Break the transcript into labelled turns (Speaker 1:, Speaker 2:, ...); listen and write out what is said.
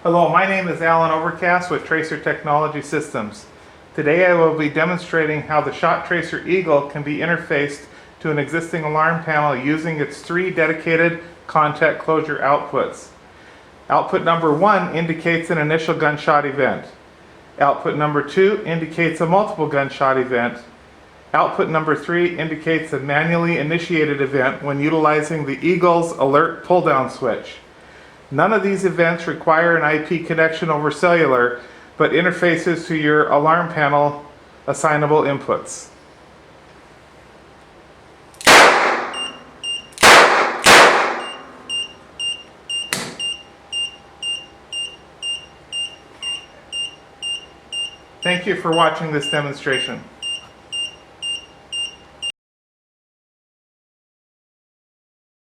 Speaker 1: Hello, my name is Alan Overcast with Tracer Technology Systems. Today I will be demonstrating how the Shot Tracer Eagle can be interfaced to an existing alarm panel using its three dedicated contact closure outputs. Output number 1 indicates an initial gunshot event. Output number 2 indicates a multiple gunshot event. Output number 3 indicates a manually initiated event when utilizing the Eagle's alert pull-down switch. None of these events require an IP connection over cellular, but interfaces to your alarm panel assignable inputs. Thank you for watching this demonstration.